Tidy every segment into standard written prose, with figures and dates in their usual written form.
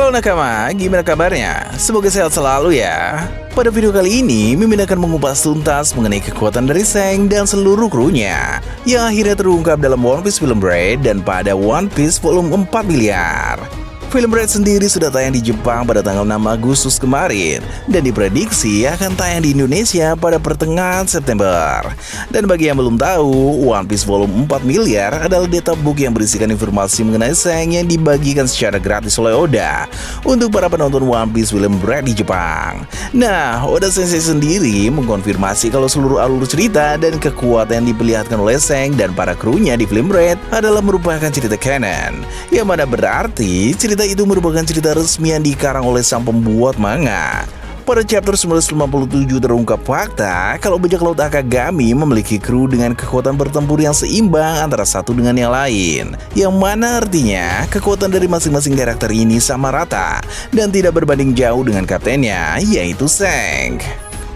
Halo nakama, gimana kabarnya? Semoga sehat selalu ya. Pada video kali ini, Mimin akan mengupas tuntas mengenai kekuatan dari Zhang dan seluruh krunya yang akhirnya terungkap dalam One Piece Film Bread dan pada One Piece Volume 4 miliar. Film Bread sendiri sudah tayang di Jepang pada tanggal 6 Agustus kemarin dan diprediksi akan tayang di Indonesia pada pertengahan September. Dan bagi yang belum tahu, One Piece Volume 4 miliar adalah databook yang berisikan informasi mengenai Zhang yang dibagikan secara gratis oleh Oda untuk para penonton One Piece Film Bread di Jepang. Nah, Oda Sensei sendiri mengkonfirmasi kalau seluruh alur cerita dan kekuatan yang diperlihatkan oleh Zhang dan para krunya di Film Bread adalah merupakan cerita canon, yang mana berarti cerita itu merupakan cerita resmi yang dikarang oleh sang pembuat manga. Pada chapter 957 terungkap fakta kalau bajak laut Akagami memiliki kru dengan kekuatan bertempur yang seimbang antara satu dengan yang lain, yang mana artinya kekuatan dari masing-masing karakter ini sama rata dan tidak berbanding jauh dengan kaptennya, yaitu Zhang.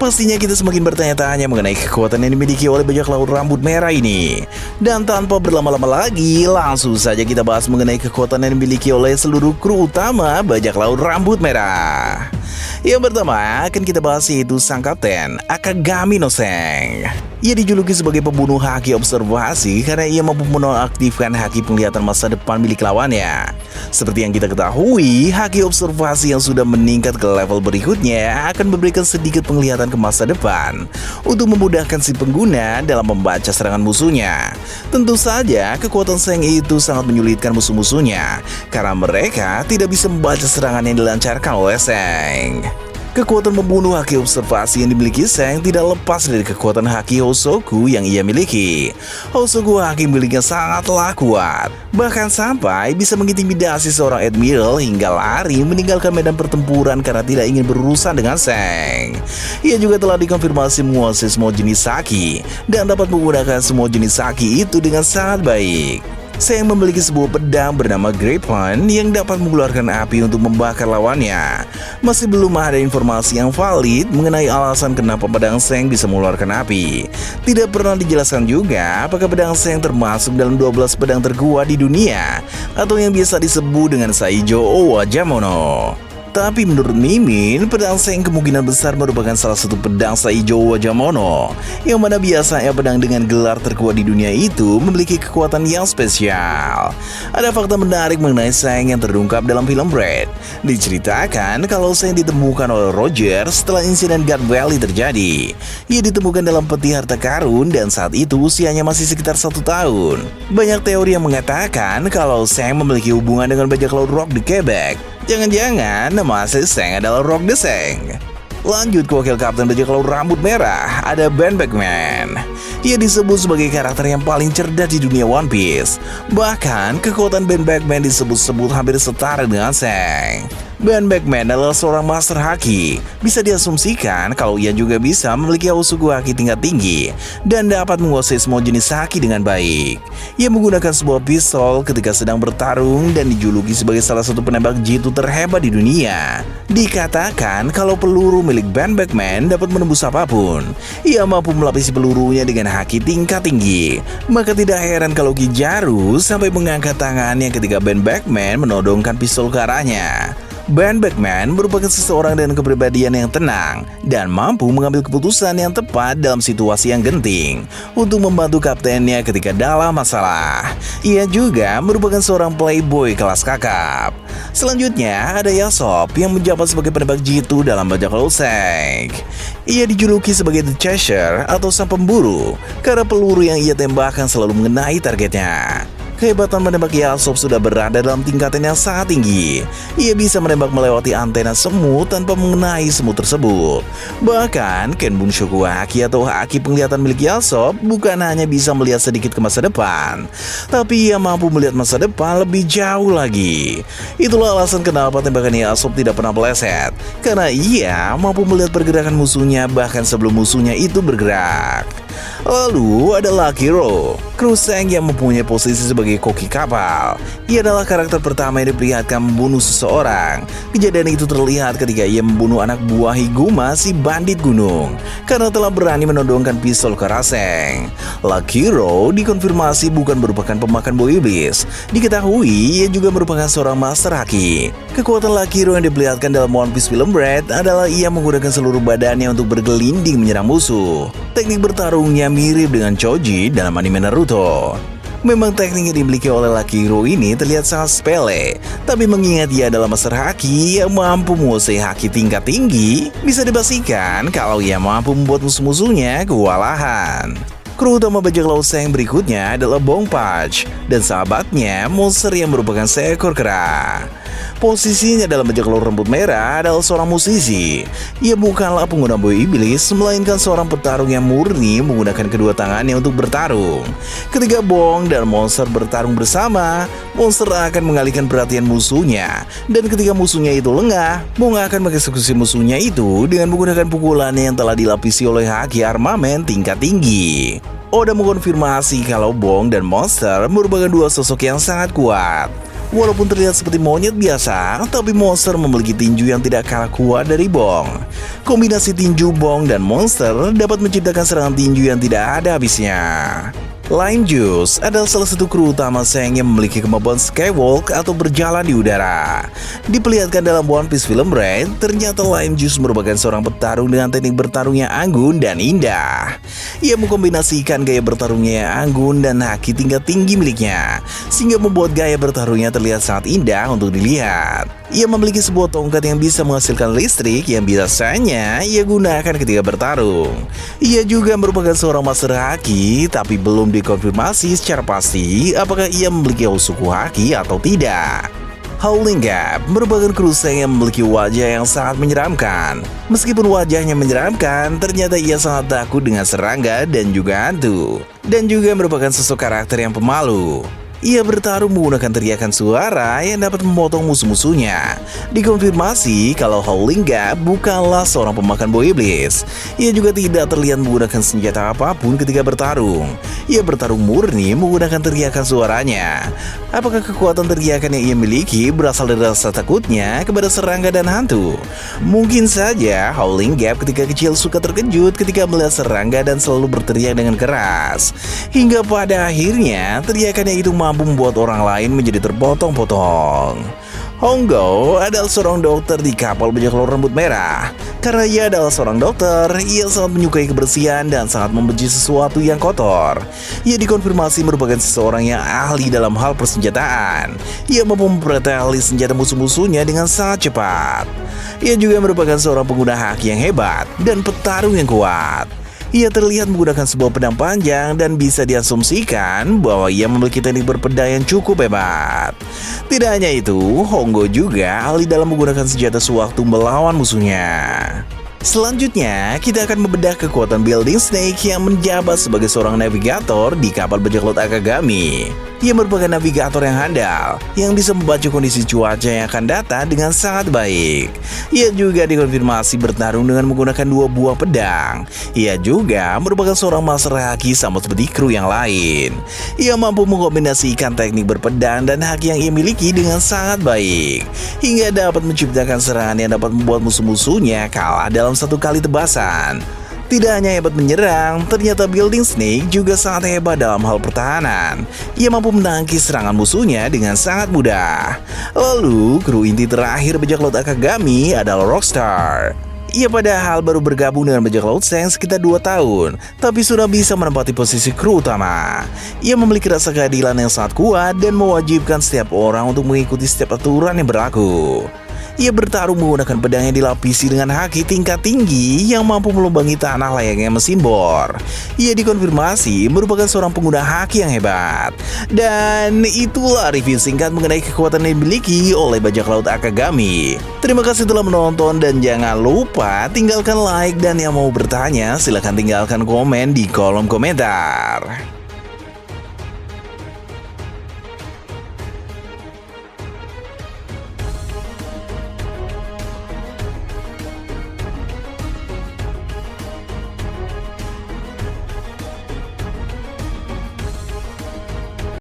Pastinya kita semakin bertanya-tanya mengenai kekuatan yang dimiliki oleh bajak laut rambut merah ini. Dan tanpa berlama-lama lagi, langsung saja kita bahas mengenai kekuatan yang dimiliki oleh seluruh kru utama bajak laut rambut merah. Yang pertama akan kita bahas yaitu sang kapten Akagami no Zhang. Ia dijuluki sebagai pembunuh haki observasi karena ia mampu menonaktifkan haki penglihatan masa depan milik lawannya. Seperti yang kita ketahui, haki observasi yang sudah meningkat ke level berikutnya akan memberikan sedikit penglihatan ke masa depan untuk memudahkan si pengguna dalam membaca serangan musuhnya. Tentu saja kekuatan Zhang itu sangat menyulitkan musuh-musuhnya karena mereka tidak bisa membaca serangan yang dilancarkan oleh Zhang. Kekuatan membunuh haki observasi yang dimiliki Zhang tidak lepas dari kekuatan haki Hosoku yang ia miliki. Hosoku haki miliknya sangatlah kuat, bahkan sampai bisa mengintimidasi seorang admiral hingga lari meninggalkan medan pertempuran karena tidak ingin berurusan dengan Zhang. Ia juga telah dikonfirmasi menguasai semua jenis haki dan dapat menggunakan semua jenis haki itu dengan sangat baik. Zhang memiliki sebuah pedang bernama Grapevine yang dapat mengeluarkan api untuk membakar lawannya. Masih belum ada informasi yang valid mengenai alasan kenapa pedang Zhang bisa mengeluarkan api. Tidak pernah dijelaskan juga apakah pedang Zhang termasuk dalam 12 pedang terkuat di dunia atau yang biasa disebut dengan Saijo Owajamono. Tapi menurut Mimin, pedang Zhang kemungkinan besar merupakan salah satu pedang Saijo Owajamono, yang mana biasanya pedang dengan gelar terkuat di dunia itu memiliki kekuatan yang spesial. Ada fakta menarik mengenai Zhang yang terungkap dalam film Bread. Diceritakan kalau Zhang ditemukan oleh Roger setelah insiden God Valley terjadi. Ia ditemukan dalam peti harta karun dan saat itu usianya masih sekitar 1 tahun. Banyak teori yang mengatakan kalau Zhang memiliki hubungan dengan bajak laut Rock the Quebec. Jangan-jangan nama asli Zhang adalah Rock the Zhang. Lanjut ke wakil kapten bajak laut rambut merah, ada Ben Beckman. Ia disebut sebagai karakter yang paling cerdas di dunia One Piece. Bahkan kekuatan Ben Beckman disebut-sebut hampir setara dengan Zhang. Ben Beckman adalah seorang master haki. Bisa diasumsikan kalau ia juga bisa memiliki Hosoku haki tingkat tinggi dan dapat menguasai semua jenis haki dengan baik. Ia menggunakan sebuah pistol ketika sedang bertarung dan dijuluki sebagai salah satu penembak jitu terhebat di dunia. Dikatakan kalau peluru milik Ben Beckman dapat menembus apapun. Ia mampu melapisi pelurunya dengan haki tingkat tinggi. Maka tidak heran kalau Kizaru sampai mengangkat tangannya ketika Ben Beckman menodongkan pistol ke arahnya. Ben Beckman merupakan seseorang dengan kepribadian yang tenang dan mampu mengambil keputusan yang tepat dalam situasi yang genting untuk membantu kaptennya ketika dalam masalah. Ia juga merupakan seorang playboy kelas kakap. Selanjutnya ada Yasop yang menjabat sebagai penembak jitu dalam bajak laut Zhang. Ia dijuluki sebagai The Chaser atau sang pemburu karena peluru yang ia tembakkan selalu mengenai targetnya. Kehebatan menembak Yasop sudah berada dalam tingkatan yang sangat tinggi. Ia bisa menembak melewati antena semut tanpa mengenai semut tersebut. Bahkan Ken Bunshoku haki atau haki penglihatan milik Yasop bukan hanya bisa melihat sedikit ke masa depan, tapi ia mampu melihat masa depan lebih jauh lagi. Itulah alasan kenapa tembakan Yasop tidak pernah meleset, karena ia mampu melihat pergerakan musuhnya bahkan sebelum musuhnya itu bergerak. Lalu ada Lucky Rowe, kru Zeng yang mempunyai posisi sebagai koki kapal. Ia adalah karakter pertama yang diperlihatkan membunuh seseorang. Kejadian itu terlihat ketika ia membunuh anak buah Higuma, si bandit gunung, karena telah berani menodongkan pistol ke arah Zeng. Lucky Rowe dikonfirmasi bukan merupakan pemakan buah iblis. Diketahui ia juga merupakan seorang master haki. Kekuatan Lucky Rowe yang diperlihatkan dalam One Piece Film Bread adalah ia menggunakan seluruh badannya untuk bergelinding menyerang musuh. Teknik bertarungnya mirip dengan Choji dalam anime Naruto. Memang teknik yang dimiliki oleh Lucky Rowe ini terlihat sangat sepele, tapi mengingat ia adalah master haki yang mampu menguasai haki tingkat tinggi, bisa dipastikan kalau ia mampu membuat musuh-musuhnya kewalahan. Kru utama bajak laut Zeng berikutnya adalah Bong Patch dan sahabatnya, monster yang merupakan seekor kera. Posisinya dalam bajak laut rambut merah adalah seorang musisi. Ia bukanlah pengguna buah iblis, melainkan seorang petarung yang murni menggunakan kedua tangannya untuk bertarung. Ketika Bong dan monster bertarung bersama, monster akan mengalihkan perhatian musuhnya. Dan ketika musuhnya itu lengah, Bong akan mengeksekusi musuhnya itu dengan menggunakan pukulannya yang telah dilapisi oleh haki armamen tingkat tinggi. Oda mengkonfirmasi kalau Bong dan monster merupakan dua sosok yang sangat kuat. Walaupun terlihat seperti monyet biasa, tapi monster memiliki tinju yang tidak kalah kuat dari Bong. Kombinasi tinju Bong dan monster dapat menciptakan serangan tinju yang tidak ada habisnya. Lime Juice adalah salah satu kru utama Zeng yang memiliki kemampuan skywalk atau berjalan di udara. Diperlihatkan dalam One Piece Film Bread, ternyata Lime Juice merupakan seorang petarung dengan teknik bertarung yang anggun dan indah. Ia mengkombinasikan gaya bertarungnya yang anggun dan haki tingkat tinggi miliknya, sehingga membuat gaya bertarungnya terlihat sangat indah untuk dilihat. Ia memiliki sebuah tongkat yang bisa menghasilkan listrik yang biasanya ia gunakan ketika bertarung. Ia juga merupakan seorang master haki, tapi belum dikonfirmasi secara pasti apakah ia memiliki suku haki atau tidak. Howling Gap merupakan kru Zeng yang memiliki wajah yang sangat menyeramkan. Meskipun wajahnya menyeramkan, ternyata ia sangat takut dengan serangga dan juga hantu. Dan juga merupakan sosok karakter yang pemalu. Ia bertarung menggunakan teriakan suara yang dapat memotong musuh-musuhnya. Dikonfirmasi kalau Howling Gap bukanlah seorang pemakan buah iblis. Ia juga tidak terlihat menggunakan senjata apapun ketika bertarung. Ia bertarung murni menggunakan teriakan suaranya. Apakah kekuatan teriakan yang ia miliki berasal dari rasa takutnya kepada serangga dan hantu? Mungkin saja Howling Gap ketika kecil suka terkejut ketika melihat serangga dan selalu berteriak dengan keras. Hingga pada akhirnya teriakannya itu mampu membuat orang lain menjadi terpotong-potong. Hongo adalah seorang dokter di kapal bajak laut rambut merah. Karena ia adalah seorang dokter, ia sangat menyukai kebersihan dan sangat membenci sesuatu yang kotor. Ia dikonfirmasi merupakan seseorang yang ahli dalam hal persenjataan. Ia mampu memperoleh senjata musuh-musuhnya dengan sangat cepat. Ia juga merupakan seorang pengguna haki yang hebat dan petarung yang kuat. Ia terlihat menggunakan sebuah pedang panjang dan bisa diasumsikan bahwa ia memiliki teknik berpedang yang cukup hebat. Tidak hanya itu, Hongo juga ahli dalam menggunakan senjata sewaktu melawan musuhnya. Selanjutnya, kita akan membedah kekuatan Building Snake yang menjabat sebagai seorang navigator di kapal bajak laut Akagami. Ia merupakan navigator yang handal, yang bisa membaca kondisi cuaca yang akan datang dengan sangat baik. Ia juga dikonfirmasi bertarung dengan menggunakan dua buah pedang. Ia juga merupakan seorang master haki sama seperti kru yang lain. Ia mampu mengkombinasikan teknik berpedang dan haki yang ia miliki dengan sangat baik, hingga dapat menciptakan serangan yang dapat membuat musuh-musuhnya kalah dalam satu kali tebasan. Tidak hanya hebat menyerang, ternyata Building Snake juga sangat hebat dalam hal pertahanan. Ia mampu menangkis serangan musuhnya dengan sangat mudah. Lalu, kru inti terakhir bajak laut Akagami adalah Rockstar. Ia padahal baru bergabung dengan bajak laut Zeng sekitar 2 tahun, tapi sudah bisa menempati posisi kru utama. Ia memiliki rasa keadilan yang sangat kuat dan mewajibkan setiap orang untuk mengikuti setiap aturan yang berlaku. Ia bertarung menggunakan pedang yang dilapisi dengan haki tingkat tinggi yang mampu melubangi tanah layaknya mesin bor. Ia dikonfirmasi merupakan seorang pengguna haki yang hebat. Dan itulah review singkat mengenai kekuatan yang dimiliki oleh bajak laut Akagami. Terima kasih telah menonton dan jangan lupa tinggalkan like, dan yang mau bertanya silahkan tinggalkan komen di kolom komentar.